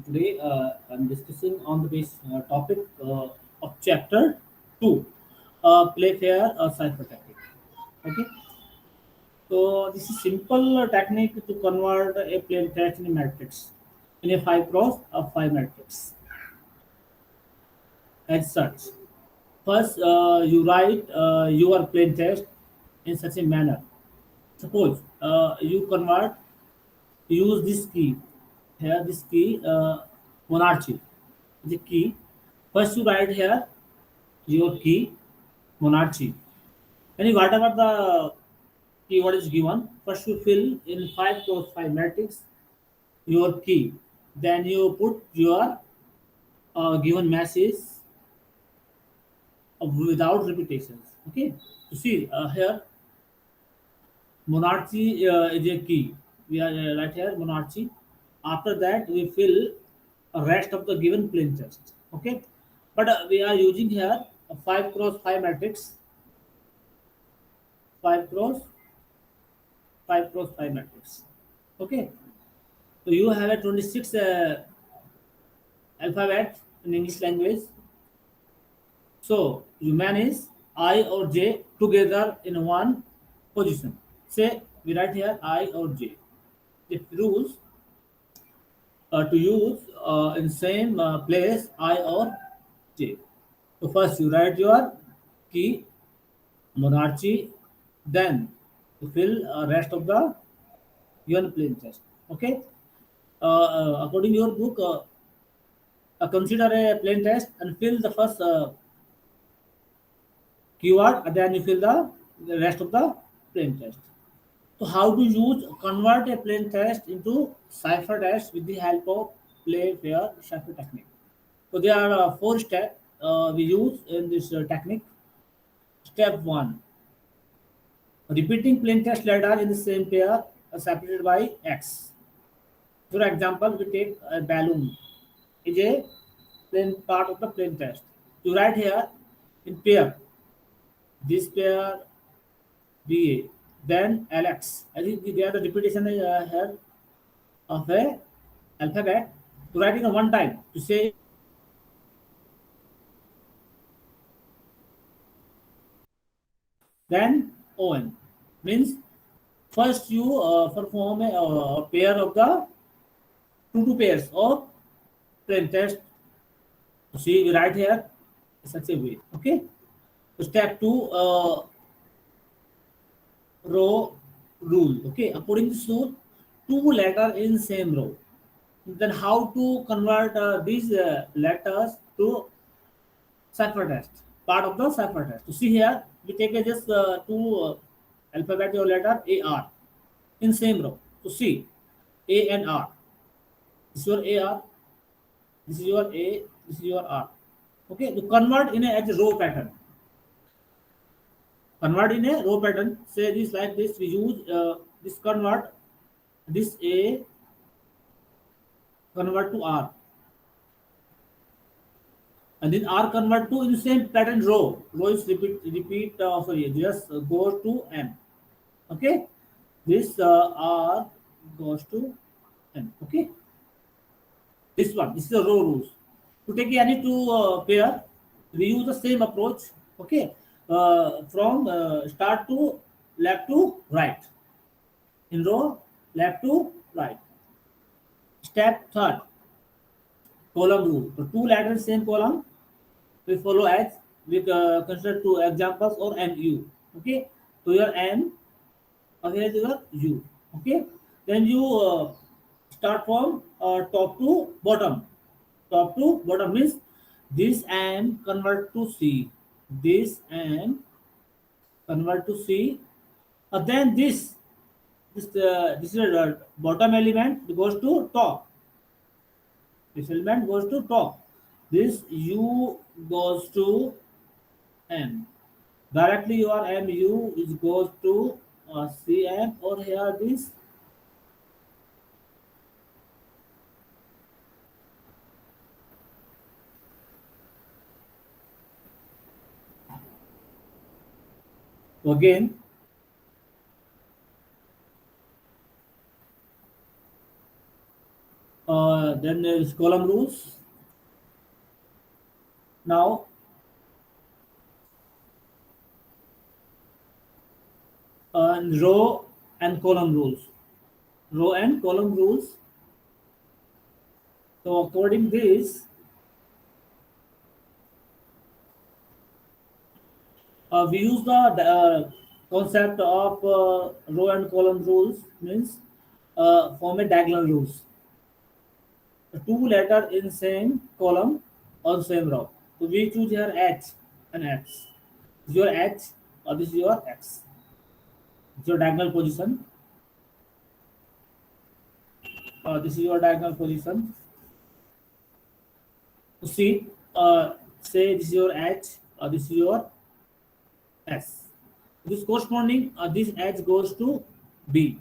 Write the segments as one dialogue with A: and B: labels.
A: Today I'm discussing on the base topic of chapter 2, Playfair Cipher Technique. Okay, so this is simple technique to convert a plain text in a matrix in a 5 cross of 5 matrix as such. First, you write your plain text in such a manner. Suppose you convert, use this key here, this key monarchy, the key. First, you write here your key monarchy. And whatever the keyword is given, first you fill in 5 cross 5 matrix your key. Then you put your given message without repetitions. Okay. You see here monarchy is a key. We are right here monarchy. After that we fill a rest of the given plain text. Okay. But we are using here a 5 cross 5 matrix, 5 cross 5 cross 5 matrix. Okay. So you have a 26 alphabet in English language. So you manage I or J together in one position. Say we write here I or J. The rules to use in same place I or J. So first you write your key monarchy, then you fill rest of the given plain text. Okay. According to your book, consider a plain text and fill the first keyword, and then you fill the rest of the plain text. So how to use convert a plain text into cipher text with the help of Playfair Cipher Technique. So there are four steps we use in this technique. Step one: repeating plain text letter in the same pair separated by X. For example, we take a balloon is a plain part of the plain text. You write here in pair this pair BA, then LX. I think there the repetition is here of a alphabet. To writing a one time to say then ON means first you perform a pair of the two pairs of plain text. See we write here such a way. Okay. So step two row rule. Okay, according to rule, two letter in same row. Then how to convert these letters to cipher text? Part of the cipher text. You see here, we take just two alphabet or letter A R in same row. So see A and R. This is your A R. This is your A. This is your R. Okay, to convert in a as a row pattern. Convert in a row pattern. Say this like this. We use this convert this A convert to R, and then R convert to in the same pattern row. Row is repeat. Sorry, just goes to M. Okay, this R goes to M. Okay, this is the row rules. To take any two pair, we use the same approach. Okay, from start to left to right in row, left to right. Step third, column rule. So two letters same column we follow as we consider two examples or MU. Okay, so your M, here is your U. Okay, then you start from top to bottom. Top to bottom means this M convert to C. This M convert to C. Then this is the bottom element goes to top. This element goes to top. This U goes to M. Directly your MU is goes to CM or here this. So again, Then there is column rules. Now, row and column rules. Row and column rules. So according this, we use the concept of row and column rules, means form a diagonal rules. Two letter in same column or same row. So we choose here H and X. This is your H or this is your X. It's your diagonal position. This is your diagonal position. So see, say this is your H or this is your S. This corresponding, this H goes to B.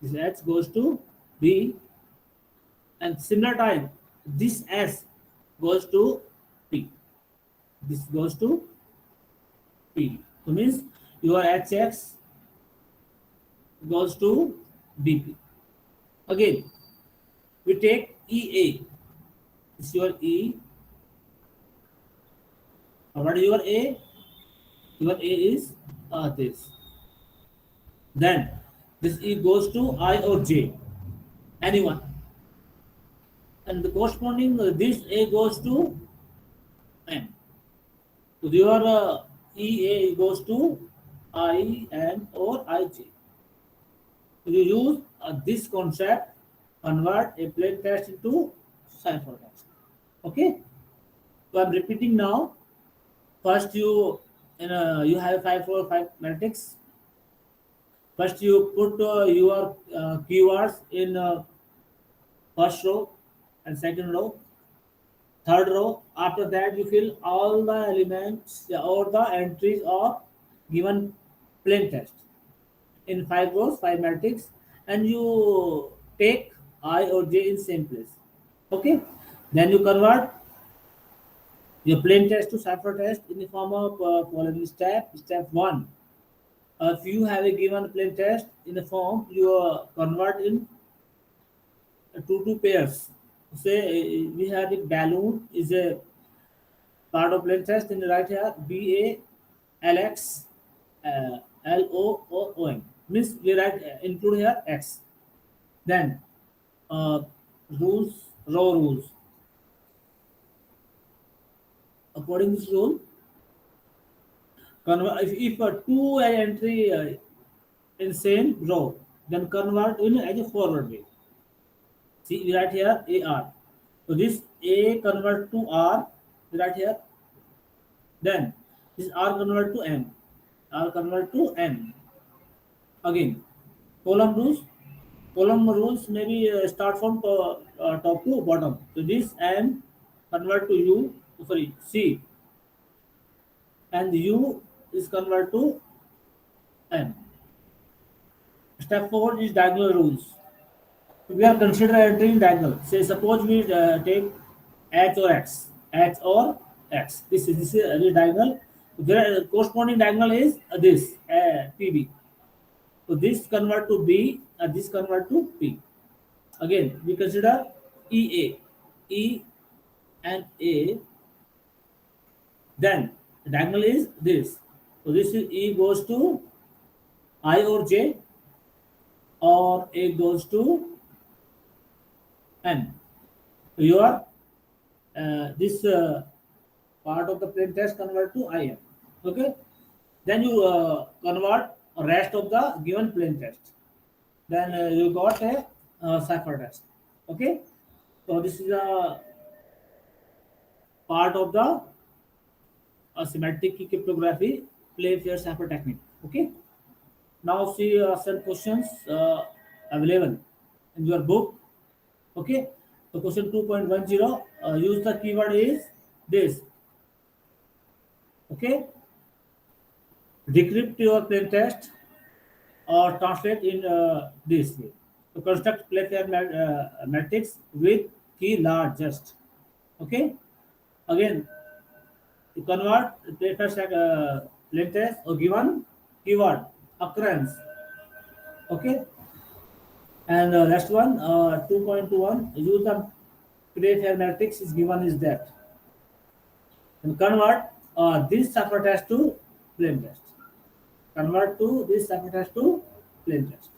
A: This H goes to B, and similar time, this S goes to P. This goes to P. So means your HX goes to BP. Again, we take EA. This is your E. What is your A? Your A is this. Then this E goes to I or J, anyone. And the corresponding this A goes to N. So your EA goes to I, N or IJ. So you use this concept, convert a plain text into cipher text. Okay. So I'm repeating now. First, you have 5 matrix. First, you put your keywords in first row and second row, third row. After that, you fill all the elements or the entries of given plain text in 5 rows, 5 matrix, and you take I or J in same place. Okay. Then you convert your plain text to cipher text in the form of following step. Step one. If you have a given plain text in the form, you convert in two pairs. Say we have a balloon is a part of plain text in the right here. BALX LOON means we write include here X. Then uh, rules, row rules. According to this rule, if a two entry in same row, then convert in as a forward way. See, we write here AR. So this A convert to R, we write here. Then this R convert to M. R convert to M. Again, column rules. Column rules maybe start from top to bottom. So this M convert to U, sorry, C, and U is convert to M. Step forward is diagonal rules. We are considering entering diagonal. Say suppose we take H or X, H or X. This is a diagonal. The corresponding diagonal is this PB. So this convert to B, this convert to P. Again, we consider EA, E and A. Then the diagonal is this. So this is E goes to I or J, or A goes to N. Your this part of the plain text convert to IM. Okay. Then you convert rest of the given plain text. Then you got a cipher text. Okay. So this is a part of the semantic key cryptography Playfair Cipher Technique. Okay. Now see some questions available in your book. Okay. So question 2.10, use the keyword is this. Okay. Decrypt your plain text or translate in this way. To construct Playfair matrix with key largest. Okay. Again, to convert Playfair plain text or given keyword occurrence. Okay. And last one, 2.1, use the Playfair matrix is given is that. And convert this cipher text to plain text. Convert to this cipher text to plain text.